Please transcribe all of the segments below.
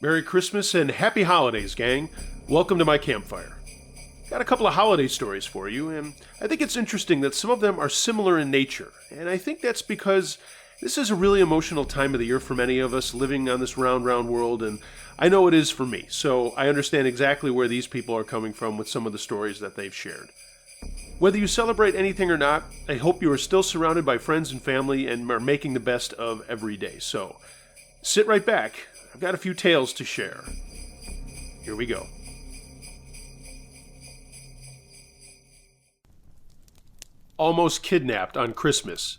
Merry Christmas and Happy Holidays, gang. Welcome to my campfire. Got a couple of holiday stories for you, and I think it's interesting that some of them are similar in nature. And I think that's because this is a really emotional time of the year for many of us living on this round world, and I know it is for me. So I understand exactly where these people are coming from with some of the stories that they've shared. Whether you celebrate anything or not, I hope you are still surrounded by friends and family and are making the best of every day. So sit right back. I've got a few tales to share. Here we go. Almost Kidnapped on Christmas.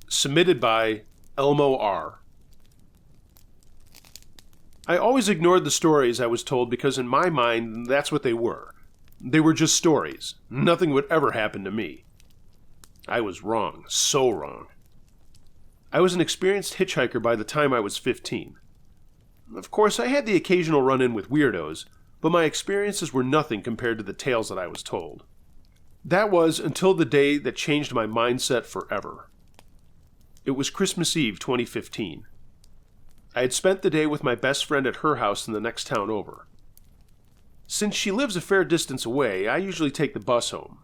Submitted by Elmo R. I always ignored the stories I was told because in my mind, that's what they were. They were just stories. Nothing would ever happen to me. I was wrong. So wrong. I was an experienced hitchhiker by the time I was 15. Of course, I had the occasional run-in with weirdos, but my experiences were nothing compared to the tales that I was told. That was until the day that changed my mindset forever. It was Christmas Eve 2015. I had spent the day with my best friend at her house in the next town over. Since she lives a fair distance away, I usually take the bus home.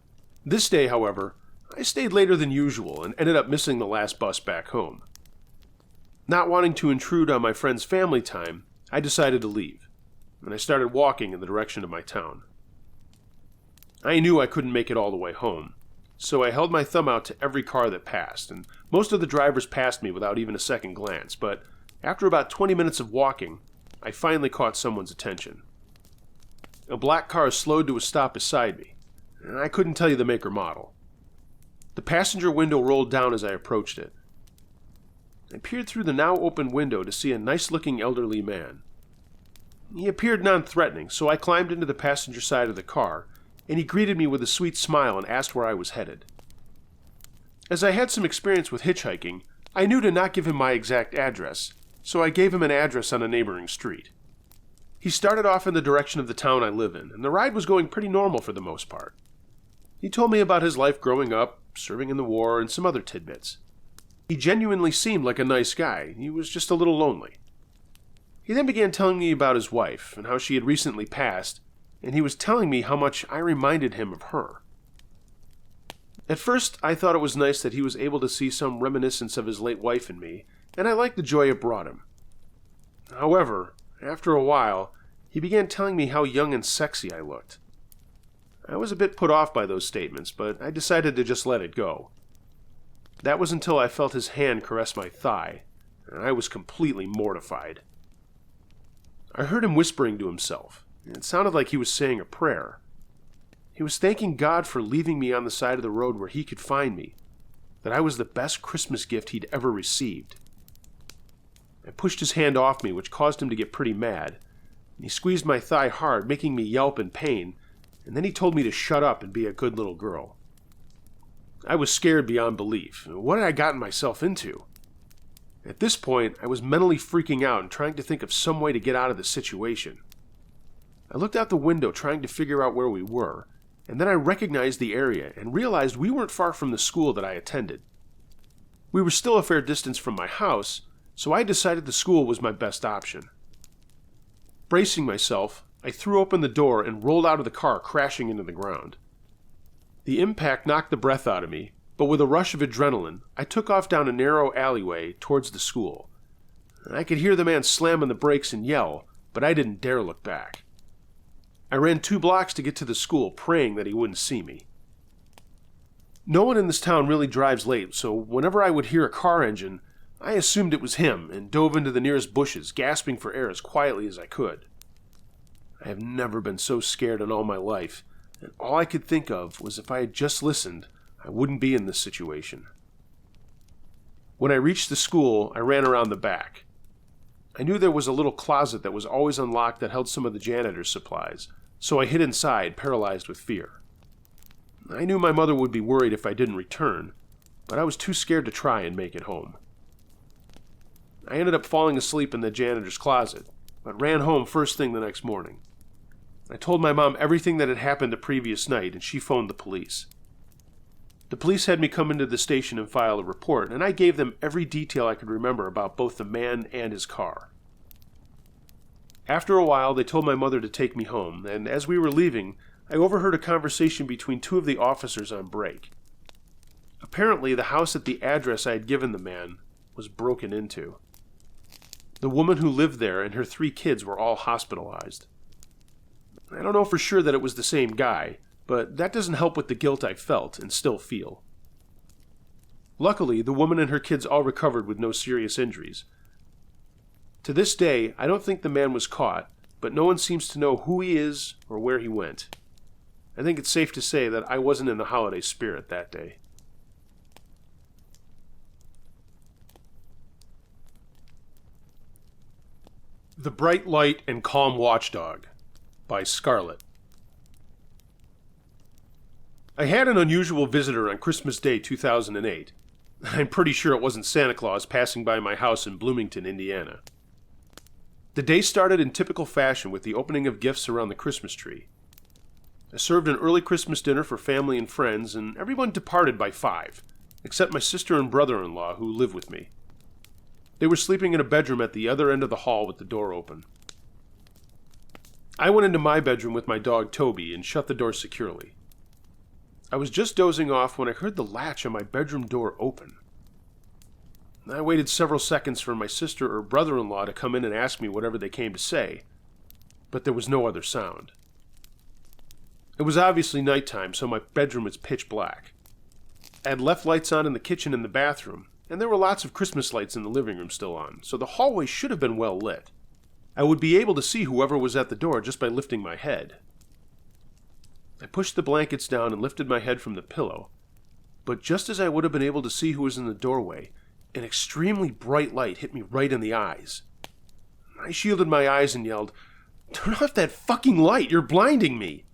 This day, however, I stayed later than usual and ended up missing the last bus back home. Not wanting to intrude on my friend's family time, I decided to leave, and I started walking in the direction of my town. I knew I couldn't make it all the way home, so I held my thumb out to every car that passed, and most of the drivers passed me without even a second glance, but after about 20 minutes of walking, I finally caught someone's attention. A black car slowed to a stop beside me, and I couldn't tell you the make or model. The passenger window rolled down as I approached it. I peered through the now open window to see a nice-looking elderly man. He appeared non-threatening, so I climbed into the passenger side of the car, and he greeted me with a sweet smile and asked where I was headed. As I had some experience with hitchhiking, I knew to not give him my exact address, so I gave him an address on a neighboring street. He started off in the direction of the town I live in, and the ride was going pretty normal for the most part. He told me about his life growing up, serving in the war, and some other tidbits. He genuinely seemed like a nice guy. He was just a little lonely. He then began telling me about his wife and how she had recently passed, and he was telling me how much I reminded him of her. At first, I thought it was nice that he was able to see some reminiscence of his late wife in me, and I liked the joy it brought him. However, after a while, he began telling me how young and sexy I looked. I was a bit put off by those statements, but I decided to just let it go. That was until I felt his hand caress my thigh, and I was completely mortified. I heard him whispering to himself, and it sounded like he was saying a prayer. He was thanking God for leaving me on the side of the road where he could find me, that I was the best Christmas gift he'd ever received. I pushed his hand off me, which caused him to get pretty mad, and he squeezed my thigh hard, making me yelp in pain, and then he told me to shut up and be a good little girl. I was scared beyond belief. What had I gotten myself into? At this point, I was mentally freaking out and trying to think of some way to get out of the situation. I looked out the window trying to figure out where we were, and then I recognized the area and realized we weren't far from the school that I attended. We were still a fair distance from my house, so I decided the school was my best option. Bracing myself, I threw open the door and rolled out of the car, crashing into the ground. The impact knocked the breath out of me, but with a rush of adrenaline, I took off down a narrow alleyway towards the school. I could hear the man slam on the brakes and yell, but I didn't dare look back. I ran 2 blocks to get to the school, praying that he wouldn't see me. No one in this town really drives late, so whenever I would hear a car engine, I assumed it was him and dove into the nearest bushes, gasping for air as quietly as I could. I have never been so scared in all my life, and all I could think of was if I had just listened, I wouldn't be in this situation. When I reached the school, I ran around the back. I knew there was a little closet that was always unlocked that held some of the janitor's supplies, so I hid inside, paralyzed with fear. I knew my mother would be worried if I didn't return, but I was too scared to try and make it home. I ended up falling asleep in the janitor's closet, but ran home first thing the next morning. I told my mom everything that had happened the previous night, and she phoned the police. The police had me come into the station and file a report, and I gave them every detail I could remember about both the man and his car. After a while, they told my mother to take me home, and as we were leaving, I overheard a conversation between two of the officers on break. Apparently, the house at the address I had given the man was broken into. The woman who lived there and her 3 kids were all hospitalized. I don't know for sure that it was the same guy, but that doesn't help with the guilt I felt and still feel. Luckily, the woman and her kids all recovered with no serious injuries. To this day, I don't think the man was caught, but no one seems to know who he is or where he went. I think it's safe to say that I wasn't in the holiday spirit that day. The Bright Light and Calm Watchdog by Scarlett. I had an unusual visitor on Christmas Day 2008. I'm pretty sure it wasn't Santa Claus passing by my house in Bloomington, Indiana. The day started in typical fashion with the opening of gifts around the Christmas tree. I served an early Christmas dinner for family and friends, and everyone departed by 5, except my sister and brother-in-law who live with me. They were sleeping in a bedroom at the other end of the hall with the door open. I went into my bedroom with my dog Toby and shut the door securely. I was just dozing off when I heard the latch on my bedroom door open. I waited several seconds for my sister or brother-in-law to come in and ask me whatever they came to say, but there was no other sound. It was obviously nighttime, so my bedroom was pitch black. I had left lights on in the kitchen and the bathroom, and there were lots of Christmas lights in the living room still on, so the hallway should have been well lit. I would be able to see whoever was at the door just by lifting my head. I pushed the blankets down and lifted my head from the pillow, but just as I would have been able to see who was in the doorway, an extremely bright light hit me right in the eyes. I shielded my eyes and yelled, "Turn off that fucking light! You're blinding me!"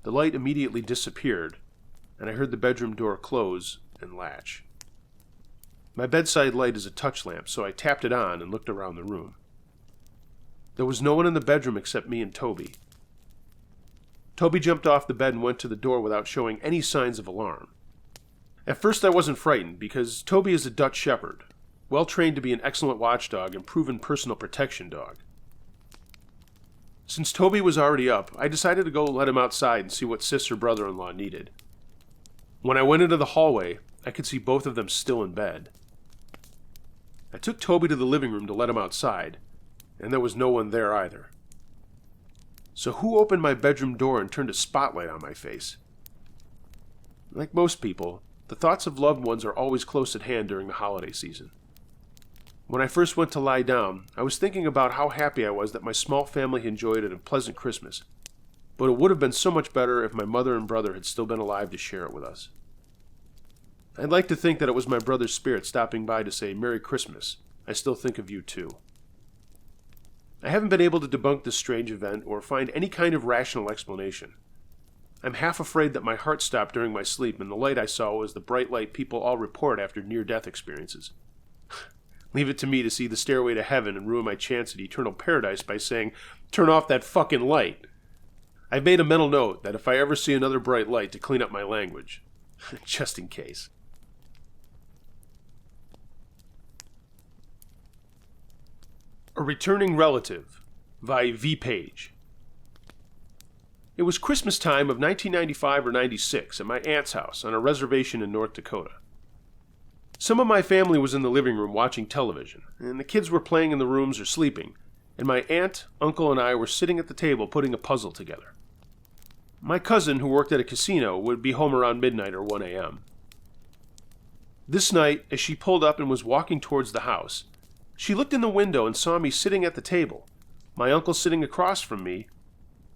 The light immediately disappeared, and I heard the bedroom door close and latch. My bedside light is a touch lamp, so I tapped it on and looked around the room. There was no one in the bedroom except me and Toby. Toby jumped off the bed and went to the door without showing any signs of alarm. At first I wasn't frightened, because Toby is a Dutch Shepherd, well trained to be an excellent watchdog and proven personal protection dog. Since Toby was already up, I decided to go let him outside and see what sis or brother-in-law needed. When I went into the hallway, I could see both of them still in bed. I took Toby to the living room to let him outside, and there was no one there either. So who opened my bedroom door and turned a spotlight on my face? Like most people, the thoughts of loved ones are always close at hand during the holiday season. When I first went to lie down, I was thinking about how happy I was that my small family enjoyed a pleasant Christmas, but it would have been so much better if my mother and brother had still been alive to share it with us. I'd like to think that it was my brother's spirit stopping by to say, "Merry Christmas. I still think of you too." I haven't been able to debunk this strange event or find any kind of rational explanation. I'm half afraid that my heart stopped during my sleep and the light I saw was the bright light people all report after near-death experiences. Leave it to me to see the stairway to heaven and ruin my chance at eternal paradise by saying, "Turn off that fucking light." I've made a mental note that if I ever see another bright light to clean up my language, just in case. A Returning Relative by V. Page. It was Christmas time of 1995 or 96 at my aunt's house on a reservation in North Dakota. Some of my family was in the living room watching television, and the kids were playing in the rooms or sleeping, and my aunt, uncle, and I were sitting at the table putting a puzzle together. My cousin, who worked at a casino, would be home around midnight or 1 a.m. This night, as she pulled up and was walking towards the house, she looked in the window and saw me sitting at the table, my uncle sitting across from me,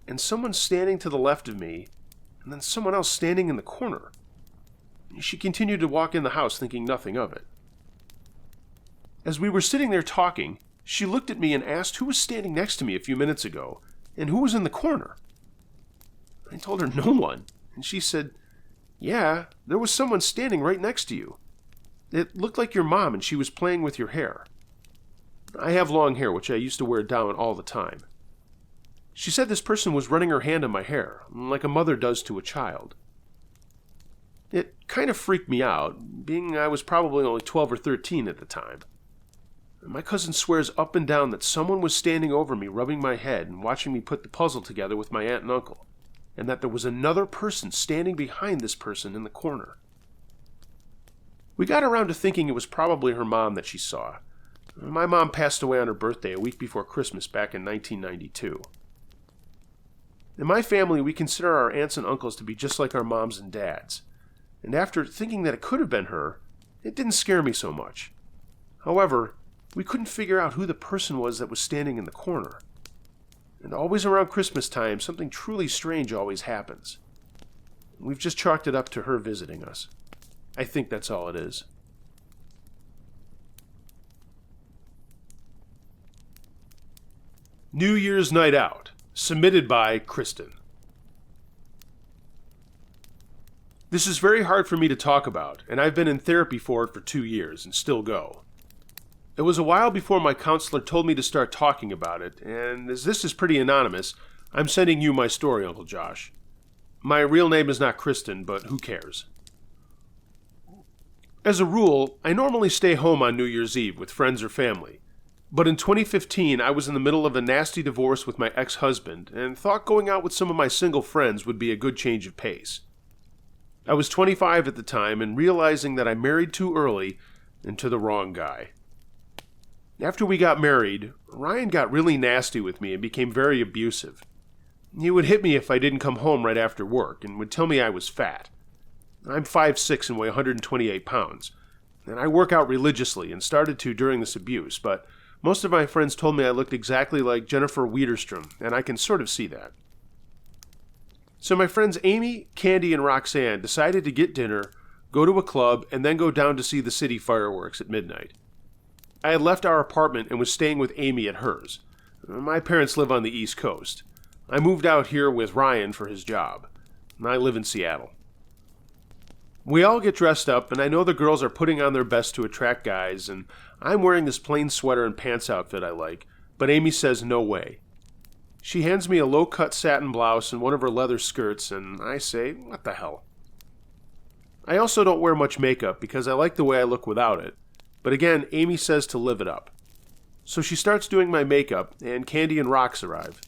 and someone standing to the left of me, and then someone else standing in the corner. She continued to walk in the house thinking nothing of it. As we were sitting there talking, she looked at me and asked who was standing next to me a few minutes ago, and who was in the corner. I told her no one, and she said, "Yeah, there was someone standing right next to you. It looked like your mom, and she was playing with your hair." I have long hair, which I used to wear down all the time. She said this person was running her hand on my hair, like a mother does to a child. It kind of freaked me out, being I was probably only 12 or 13 at the time. My cousin swears up and down that someone was standing over me, rubbing my head and watching me put the puzzle together with my aunt and uncle, and that there was another person standing behind this person in the corner. We got around to thinking it was probably her mom that she saw. My mom passed away on her birthday a week before Christmas back in 1992. In my family, we consider our aunts and uncles to be just like our moms and dads, and after thinking that it could have been her, it didn't scare me so much. However, we couldn't figure out who the person was that was standing in the corner. And always around Christmas time, something truly strange always happens. We've just chalked it up to her visiting us. I think that's all it is. New Year's Night Out, submitted by Kristen. This is very hard for me to talk about, and I've been in therapy for it for 2 years and still go. It was a while before my counselor told me to start talking about it, and as this is pretty anonymous, I'm sending you my story, Uncle Josh. My real name is not Kristen, but who cares? As a rule, I normally stay home on New Year's Eve with friends or family, but in 2015 I was in the middle of a nasty divorce with my ex-husband and thought going out with some of my single friends would be a good change of pace. I was 25 at the time and realizing that I married too early and to the wrong guy. After we got married, Ryan got really nasty with me and became very abusive. He would hit me if I didn't come home right after work and would tell me I was fat. I'm 5'6" and weigh 128 pounds, and I work out religiously and started to during this abuse, but most of my friends told me I looked exactly like Jennifer Widerstrom, and I can sort of see that. So my friends Amy, Candy, and Roxanne decided to get dinner, go to a club, and then go down to see the city fireworks at midnight. I had left our apartment and was staying with Amy at hers. My parents live on the East Coast. I moved out here with Ryan for his job. I live in Seattle. We all get dressed up, and I know the girls are putting on their best to attract guys, and I'm wearing this plain sweater and pants outfit I like, but Amy says no way. She hands me a low-cut satin blouse and one of her leather skirts, and I say, what the hell? I also don't wear much makeup because I like the way I look without it, but again, Amy says to live it up. So she starts doing my makeup, and Candy and Rox arrive.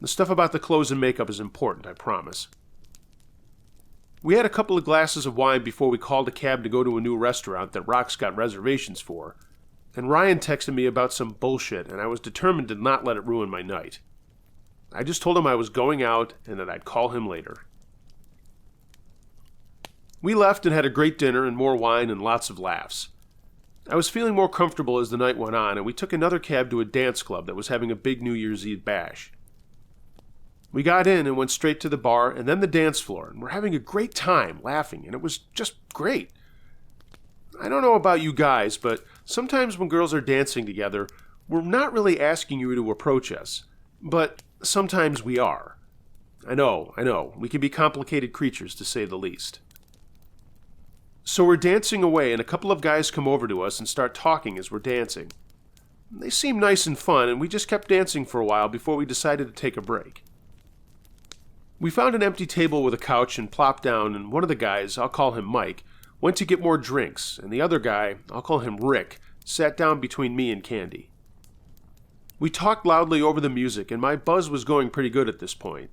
The stuff about the clothes and makeup is important, I promise. We had a couple of glasses of wine before we called a cab to go to a new restaurant that Rox got reservations for, and Ryan texted me about some bullshit, and I was determined to not let it ruin my night. I just told him I was going out and that I'd call him later. We left and had a great dinner and more wine and lots of laughs. I was feeling more comfortable as the night went on, and we took another cab to a dance club that was having a big New Year's Eve bash. We got in and went straight to the bar and then the dance floor, and we're having a great time laughing, and it was just great. I don't know about you guys, but sometimes when girls are dancing together, we're not really asking you to approach us, but sometimes we are. I know, we can be complicated creatures to say the least. So we're dancing away, and a couple of guys come over to us and start talking as we're dancing. They seem nice and fun, and we just kept dancing for a while before we decided to take a break. We found an empty table with a couch and plopped down, and one of the guys, I'll call him Mike, went to get more drinks, and the other guy, I'll call him Rick, sat down between me and Candy. We talked loudly over the music, and my buzz was going pretty good at this point,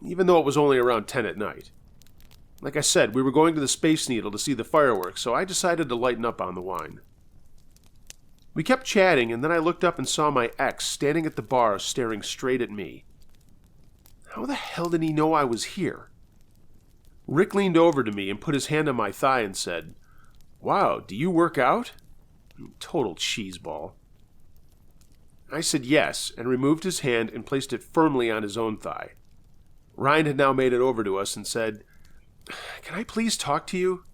even though it was only around 10 at night. Like I said, we were going to the Space Needle to see the fireworks, so I decided to lighten up on the wine. We kept chatting, and then I looked up and saw my ex standing at the bar staring straight at me. How the hell did he know I was here? Rick leaned over to me and put his hand on my thigh and said, "Wow, do you work out?" Total cheeseball. I said yes, and removed his hand and placed it firmly on his own thigh. Ryan had now made it over to us and said, "Can I please talk to you?"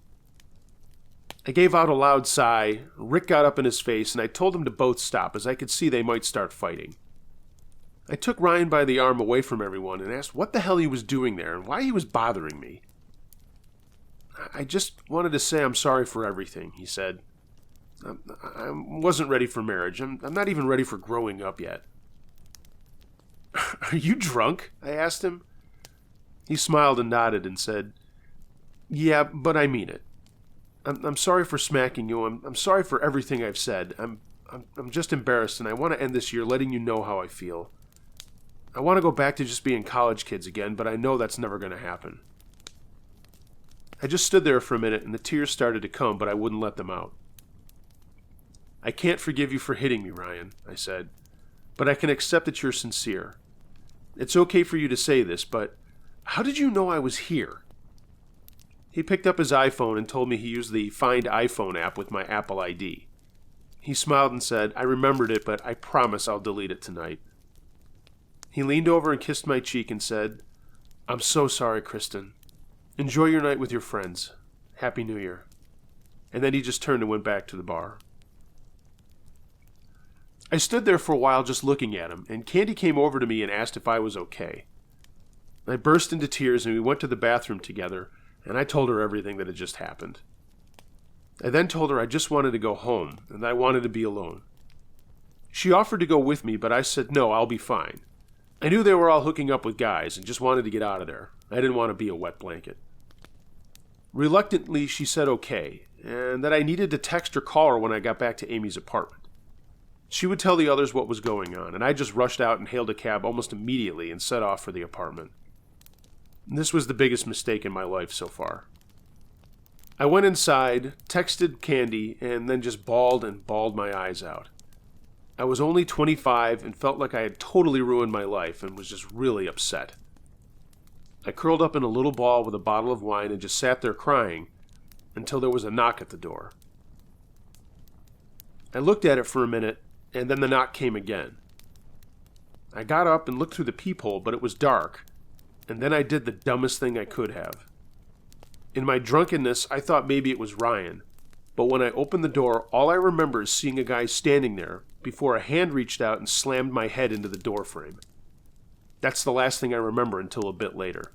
I gave out a loud sigh. Rick got up in his face, and I told them to both stop, as I could see they might start fighting. I took Ryan by the arm away from everyone and asked what the hell he was doing there and why he was bothering me. "I just wanted to say I'm sorry for everything," he said. I wasn't ready for marriage. I'm not even ready for growing up yet." "Are you drunk?" I asked him. He smiled and nodded and said, "Yeah, but I mean it. I'm sorry for smacking you. I'm sorry for everything I've said. I'm I'm just embarrassed, and I want to end this year letting you know how I feel. I want to go back to just being college kids again, but I know that's never going to happen. I just stood there for a minute, and the tears started to come, but I wouldn't let them out. I can't forgive you for hitting me, Ryan, I said, but I can accept that you're sincere. It's okay for you to say this, but how did you know I was here? He picked up his iPhone and told me he used the Find iPhone app with my Apple ID. He smiled and said, I remembered it, but I promise I'll delete it tonight. He leaned over and kissed my cheek and said, I'm so sorry, Kristen. Enjoy your night with your friends. Happy New Year. And then he just turned and went back to the bar. I stood there for a while just looking at him, and Candy came over to me and asked if I was okay. I burst into tears and we went to the bathroom together, and I told her everything that had just happened. I then told her I just wanted to go home, and I wanted to be alone. She offered to go with me, but I said no, I'll be fine. I knew they were all hooking up with guys and just wanted to get out of there. I didn't want to be a wet blanket. Reluctantly, she said okay, and that I needed to text or call her when I got back to Amy's apartment. She would tell the others what was going on, and I just rushed out and hailed a cab almost immediately and set off for the apartment. This was the biggest mistake in my life so far. I went inside, texted Candy, and then just bawled my eyes out. I was only 25 and felt like I had totally ruined my life and was just really upset. I curled up in a little ball with a bottle of wine and just sat there crying until there was a knock at the door. I looked at it for a minute, and then the knock came again. I got up and looked through the peephole, but it was dark, and then I did the dumbest thing I could have. In my drunkenness, I thought maybe it was Ryan, but when I opened the door, all I remember is seeing a guy standing there before a hand reached out and slammed my head into the doorframe. That's the last thing I remember until a bit later.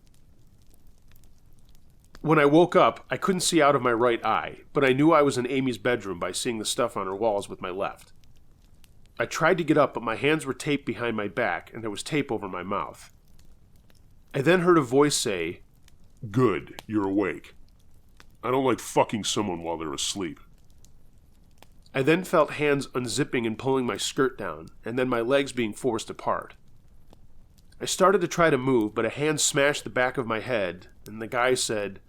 When I woke up, I couldn't see out of my right eye, but I knew I was in Amy's bedroom by seeing the stuff on her walls with my left. I tried to get up, but my hands were taped behind my back, and there was tape over my mouth. I then heard a voice say, "Good, you're awake. I don't like fucking someone while they're asleep." I then felt hands unzipping and pulling my skirt down, and then my legs being forced apart. I started to try to move, but a hand smashed the back of my head, and the guy said,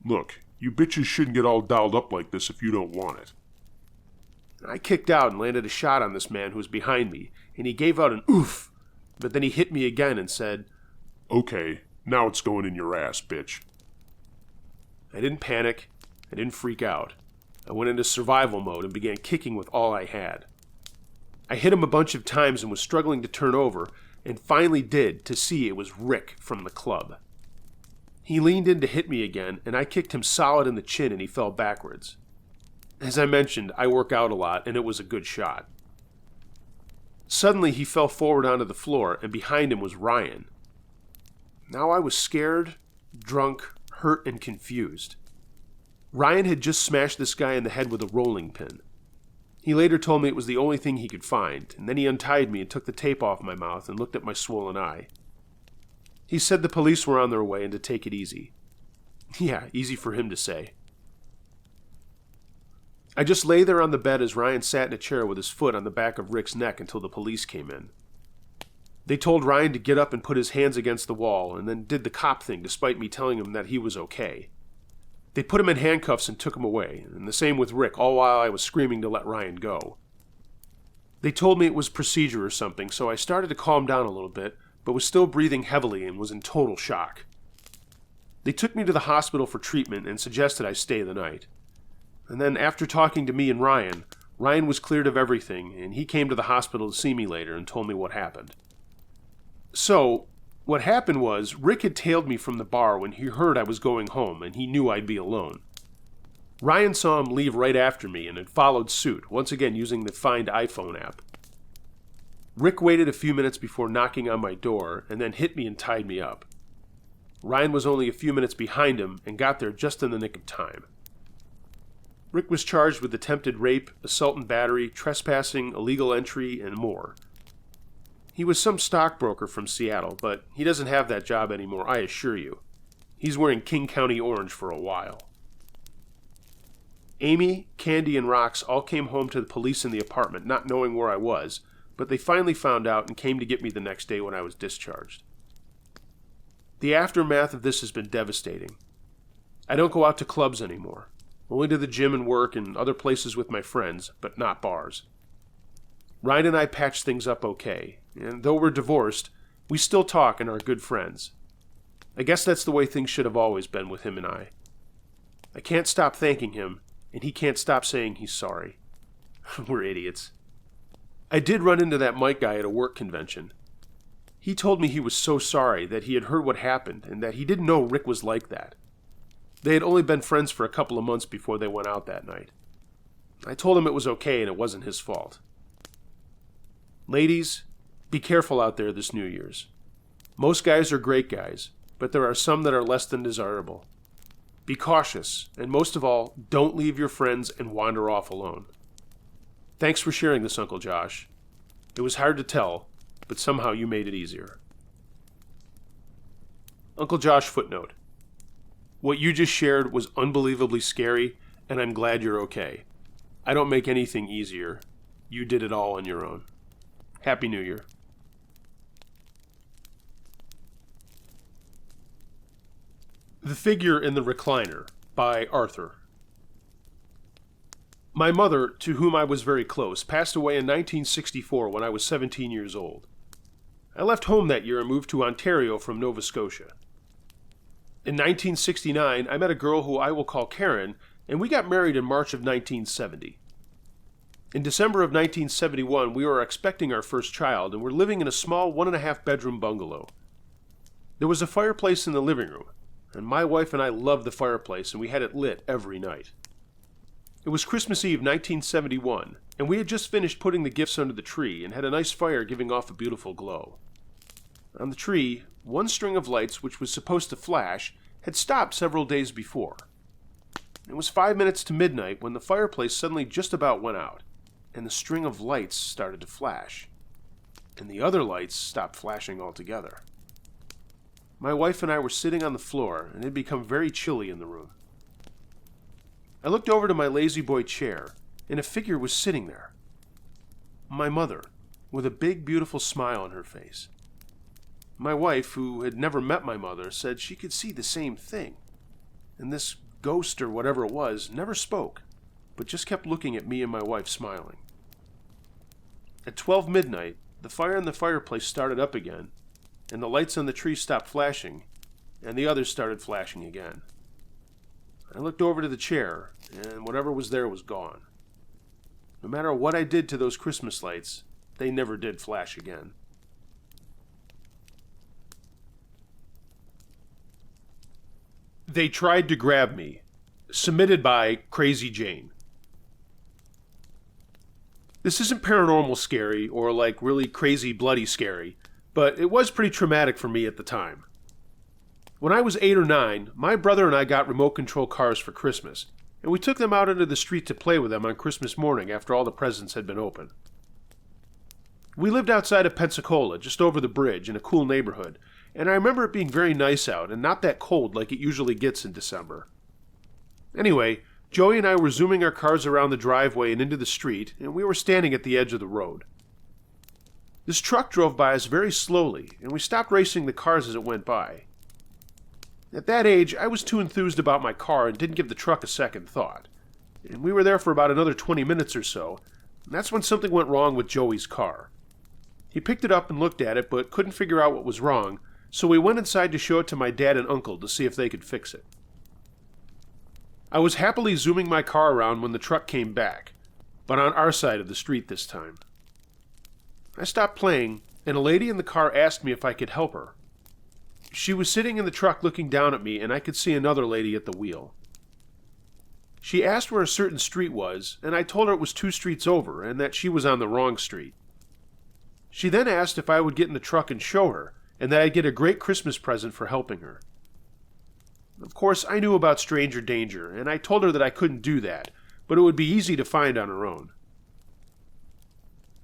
"Look, you bitches shouldn't get all dolled up like this if you don't want it." I kicked out and landed a shot on this man who was behind me, and he gave out an oof, but then he hit me again and said, "Okay, now it's going in your ass, bitch." I didn't panic. I didn't freak out. I went into survival mode and began kicking with all I had. I hit him a bunch of times and was struggling to turn over, and finally did to see it was Rick from the club. He leaned in to hit me again, and I kicked him solid in the chin and he fell backwards. As I mentioned, I work out a lot, and it was a good shot. Suddenly he fell forward onto the floor, and behind him was Ryan. Now I was scared, drunk, hurt, and confused. Ryan had just smashed this guy in the head with a rolling pin. He later told me it was the only thing he could find, and then he untied me and took the tape off my mouth and looked at my swollen eye. He said the police were on their way and to take it easy. Yeah, easy for him to say. I just lay there on the bed as Ryan sat in a chair with his foot on the back of Rick's neck until the police came in. They told Ryan to get up and put his hands against the wall, and then did the cop thing despite me telling him that he was okay. They put him in handcuffs and took him away, and the same with Rick, all while I was screaming to let Ryan go. They told me it was procedure or something, so I started to calm down a little bit, but was still breathing heavily and was in total shock. They took me to the hospital for treatment and suggested I stay the night. And then after talking to me and Ryan was cleared of everything, and he came to the hospital to see me later and told me what happened. So, what happened was, Rick had tailed me from the bar when he heard I was going home, and he knew I'd be alone. Ryan saw him leave right after me and had followed suit, once again using the Find iPhone app. Rick waited a few minutes before knocking on my door, and then hit me and tied me up. Ryan was only a few minutes behind him and got there just in the nick of time. Rick was charged with attempted rape, assault and battery, trespassing, illegal entry, and more. He was some stockbroker from Seattle, but he doesn't have that job anymore, I assure you. He's wearing King County orange for a while. Amy, Candy, and Rox all came home to the police in the apartment, not knowing where I was, but they finally found out and came to get me the next day when I was discharged. The aftermath of this has been devastating. I don't go out to clubs anymore, only to the gym and work and other places with my friends, but not bars. Ryan and I patched things up okay, and though we're divorced, we still talk and are good friends. I guess that's the way things should have always been with him and I. I can't stop thanking him, and he can't stop saying he's sorry. We're idiots. I did run into that Mike guy at a work convention. He told me he was so sorry that he had heard what happened and that he didn't know Rick was like that. They had only been friends for a couple of months before they went out that night. I told him it was okay and it wasn't his fault. Ladies, be careful out there this New Year's. Most guys are great guys, but there are some that are less than desirable. Be cautious, and most of all, don't leave your friends and wander off alone. Thanks for sharing this, Uncle Josh. It was hard to tell, but somehow you made it easier. Uncle Josh footnote. What you just shared was unbelievably scary, and I'm glad you're okay. I don't make anything easier. You did it all on your own. Happy New Year. The Figure in the Recliner by Arthur. My mother, to whom I was very close, passed away in 1964 when I was 17 years old. I left home that year and moved to Ontario from Nova Scotia. In 1969, I met a girl who I will call Karen, and we got married in March of 1970. In December of 1971, we were expecting our first child and were living in a small 1.5-bedroom bungalow. There was a fireplace in the living room, and my wife and I loved the fireplace, and we had it lit every night. It was Christmas Eve 1971, and we had just finished putting the gifts under the tree and had a nice fire giving off a beautiful glow. On the tree, one string of lights, which was supposed to flash, had stopped several days before. It was 5 minutes to midnight when the fireplace suddenly just about went out, and the string of lights started to flash, and the other lights stopped flashing altogether. My wife and I were sitting on the floor, and it had become very chilly in the room. I looked over to my lazy boy chair, and a figure was sitting there. My mother, with a big, beautiful smile on her face. My wife, who had never met my mother, said she could see the same thing, and this ghost or whatever it was never spoke, but just kept looking at me and my wife smiling. At 12 midnight, the fire in the fireplace started up again, and the lights on the tree stopped flashing, and the others started flashing again. I looked over to the chair, and whatever was there was gone. No matter what I did to those Christmas lights, they never did flash again. They Tried to Grab Me, submitted by Crazy Jane. This isn't paranormal scary or like really crazy bloody scary, but it was pretty traumatic for me at the time. When I was 8 or 9, my brother and I got remote control cars for Christmas, and we took them out into the street to play with them on Christmas morning after all the presents had been opened. We lived outside of Pensacola, just over the bridge, in a cool neighborhood, and I remember it being very nice out and not that cold like it usually gets in December. Anyway, Joey and I were zooming our cars around the driveway and into the street, and we were standing at the edge of the road. This truck drove by us very slowly, and we stopped racing the cars as it went by. At that age, I was too enthused about my car and didn't give the truck a second thought. And we were there for about another 20 minutes or so, and that's when something went wrong with Joey's car. He picked it up and looked at it, but couldn't figure out what was wrong, so we went inside to show it to my dad and uncle to see if they could fix it. I was happily zooming my car around when the truck came back, but on our side of the street this time. I stopped playing, and a lady in the car asked me if I could help her. She was sitting in the truck looking down at me, and I could see another lady at the wheel. She asked where a certain street was, and I told her it was 2 streets over, and that she was on the wrong street. She then asked if I would get in the truck and show her, and that I'd get a great Christmas present for helping her. Of course, I knew about stranger danger, and I told her that I couldn't do that, but it would be easy to find on her own.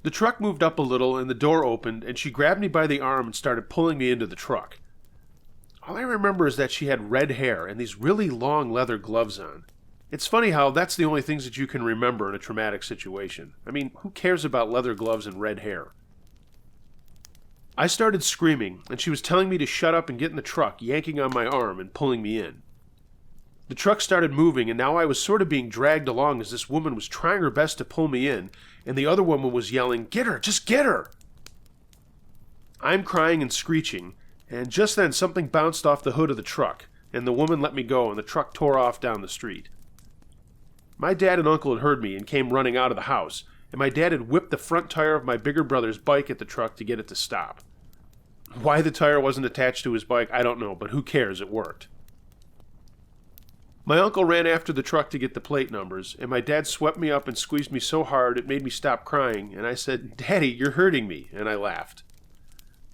The truck moved up a little, and the door opened, and she grabbed me by the arm and started pulling me into the truck. All I remember is that she had red hair and these really long leather gloves on, It's funny how that's the only things that you can remember in a traumatic situation. I mean, who cares about leather gloves and red hair? I started screaming, and she was telling me to shut up and get in the truck, yanking on my arm and pulling me in. The truck started moving, and now I was sort of being dragged along as this woman was trying her best to pull me in, and the other woman was yelling, "Get her! Just get her!" I'm crying and screeching, and just then something bounced off the hood of the truck, and the woman let me go, and the truck tore off down the street. My dad and uncle had heard me and came running out of the house, and my dad had whipped the front tire of my bigger brother's bike at the truck to get it to stop. Why the tire wasn't attached to his bike, I don't know, but who cares, it worked. My uncle ran after the truck to get the plate numbers, and my dad swept me up and squeezed me so hard it made me stop crying, and I said, "Daddy, you're hurting me," and I laughed.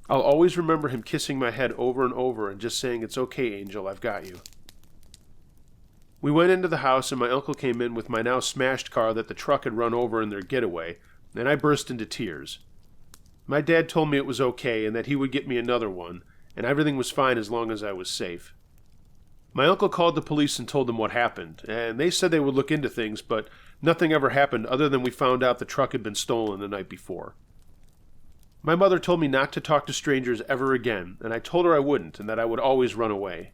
I'll always remember him kissing my head over and over and just saying, "It's okay, Angel, I've got you." We went into the house, and my uncle came in with my now smashed car that the truck had run over in their getaway, and I burst into tears. My dad told me it was okay and that he would get me another one, and everything was fine as long as I was safe. My uncle called the police and told them what happened, and they said they would look into things, but nothing ever happened other than we found out the truck had been stolen the night before. My mother told me not to talk to strangers ever again, and I told her I wouldn't and that I would always run away.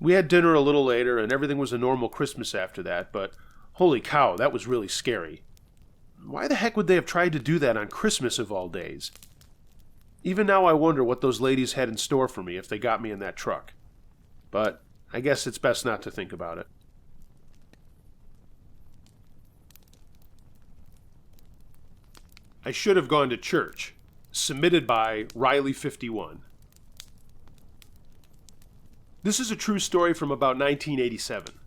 We had dinner a little later, and everything was a normal Christmas after that, but holy cow, that was really scary. Why the heck would they have tried to do that on Christmas of all days? Even now I wonder what those ladies had in store for me if they got me in that truck. But I guess it's best not to think about it. I should have gone to church. Submitted by Riley51. This is a true story from about 1987.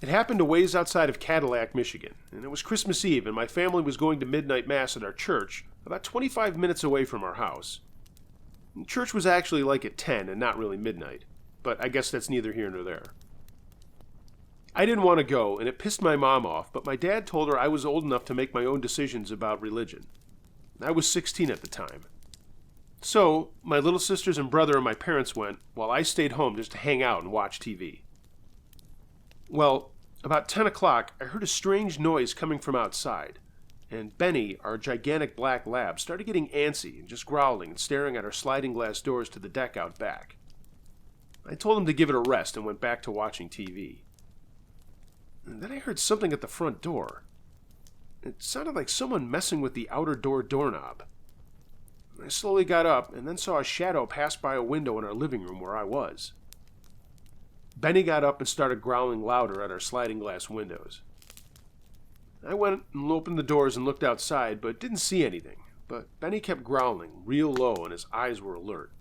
It happened a ways outside of Cadillac, Michigan, and it was Christmas Eve, and my family was going to midnight mass at our church, about 25 minutes away from our house. Church was actually like at 10 and not really midnight, but I guess that's neither here nor there. I didn't want to go, and it pissed my mom off, but my dad told her I was old enough to make my own decisions about religion. I was 16 at the time. So, my little sisters and brother and my parents went, while I stayed home just to hang out and watch TV. Well, about 10 o'clock, I heard a strange noise coming from outside, and Benny, our gigantic black lab, started getting antsy and just growling and staring at our sliding glass doors to the deck out back. I told him to give it a rest and went back to watching TV. And then I heard something at the front door. It sounded like someone messing with the outer door doorknob. I slowly got up and then saw a shadow pass by a window in our living room where I was. Benny got up and started growling louder at our sliding glass windows. I went and opened the doors and looked outside, but didn't see anything. But Benny kept growling real low and his eyes were alert.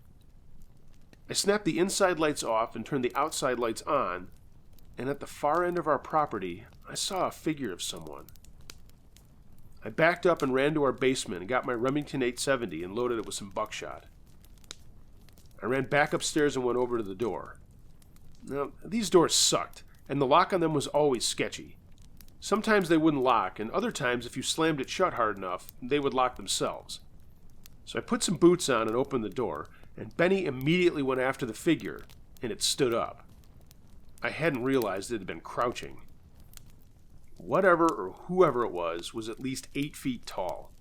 I snapped the inside lights off and turned the outside lights on, and at the far end of our property, I saw a figure of someone. I backed up and ran to our basement and got my Remington 870 and loaded it with some buckshot. I ran back upstairs and went over to the door. Now, these doors sucked, and the lock on them was always sketchy. Sometimes they wouldn't lock, and other times, if you slammed it shut hard enough, they would lock themselves. So I put some boots on and opened the door, and Benny immediately went after the figure, and it stood up. I hadn't realized it had been crouching. Whatever or whoever it was at least 8 feet tall.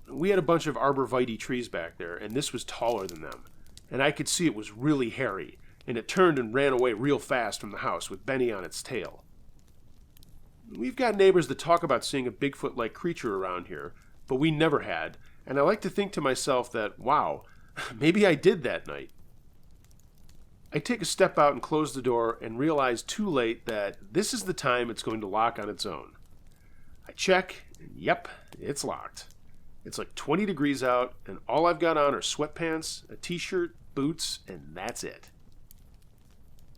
We had a bunch of arborvitae trees back there, and this was taller than them, and I could see it was really hairy, and it turned and ran away real fast from the house with Benny on its tail. We've got neighbors that talk about seeing a Bigfoot-like creature around here, but we never had, and I like to think to myself that, wow, maybe I did that night. I take a step out and close the door and realize too late that this is the time it's going to lock on its own. I check, and yep, it's locked. It's like 20 degrees out, and all I've got on are sweatpants, a t-shirt, boots, and that's it.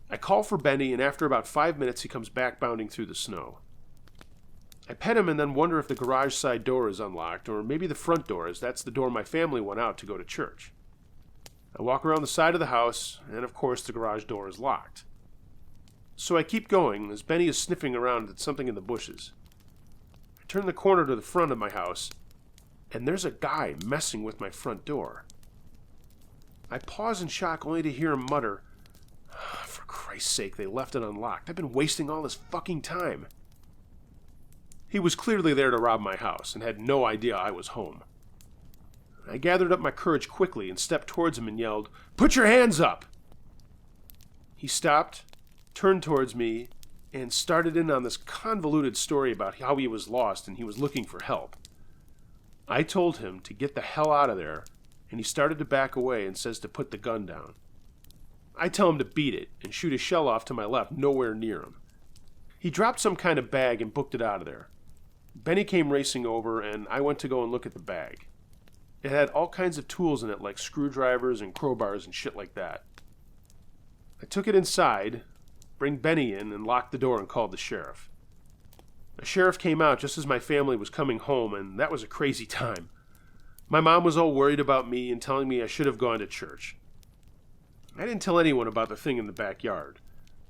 I call for Benny, and after about 5 minutes he comes back bounding through the snow. I pet him and then wonder if the garage side door is unlocked, or maybe the front door, as that's the door my family went out to go to church. I walk around the side of the house, and of course the garage door is locked. So I keep going as Benny is sniffing around at something in the bushes. I turn the corner to the front of my house, and there's a guy messing with my front door. I pause in shock only to hear him mutter, "For Christ's sake, they left it unlocked. I've been wasting all this fucking time. He was clearly there to rob my house and had no idea I was home. I gathered up my courage quickly and stepped towards him and yelled, "Put your hands up!" He stopped, turned towards me, and started in on this convoluted story about how he was lost and he was looking for help. I told him to get the hell out of there, and he started to back away and says to put the gun down. I tell him to beat it and shoot a shell off to my left, nowhere near him. He dropped some kind of bag and booked it out of there. Benny came racing over, and I went to go and look at the bag. It had all kinds of tools in it, like screwdrivers and crowbars and shit like that. I took it inside, bring Benny in, and locked the door and called the sheriff. The sheriff came out just as my family was coming home, and that was a crazy time. My mom was all worried about me and telling me I should have gone to church. I didn't tell anyone about the thing in the backyard,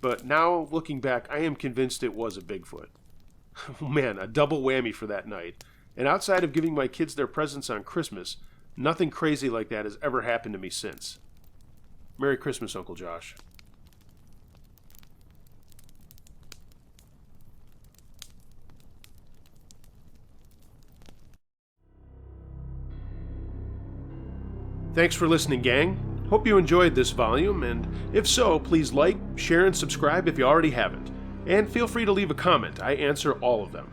but now, looking back, I am convinced it was a Bigfoot. Man, a double whammy for that night. And outside of giving my kids their presents on Christmas, nothing crazy like that has ever happened to me since. Merry Christmas, Uncle Josh. Thanks for listening, gang. Hope you enjoyed this volume, and if so, please like, share, and subscribe if you already haven't. And feel free to leave a comment. I answer all of them.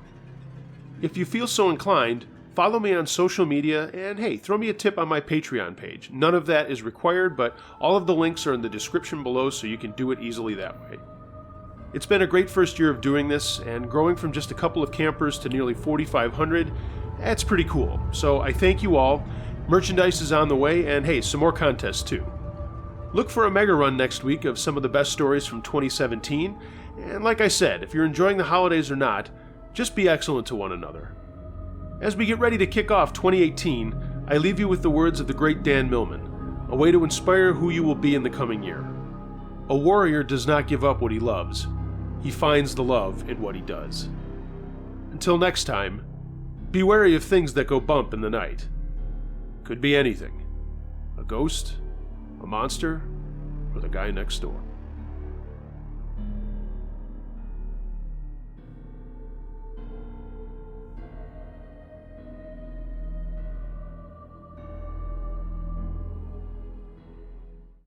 If you feel so inclined, follow me on social media, and hey, throw me a tip on my Patreon page. None of that is required, but all of the links are in the description below, so you can do it easily that way. It's been a great first year of doing this, and growing from just a couple of campers to nearly 4,500, that's pretty cool. So I thank you all. Merchandise is on the way, and hey, some more contests too. Look for a mega run next week of some of the best stories from 2017, and like I said, if you're enjoying the holidays or not, just be excellent to one another. As we get ready to kick off 2018, I leave you with the words of the great Dan Millman, a way to inspire who you will be in the coming year. A warrior does not give up what he loves. He finds the love in what he does. Until next time, be wary of things that go bump in the night. Could be anything. A ghost, a monster, or the guy next door.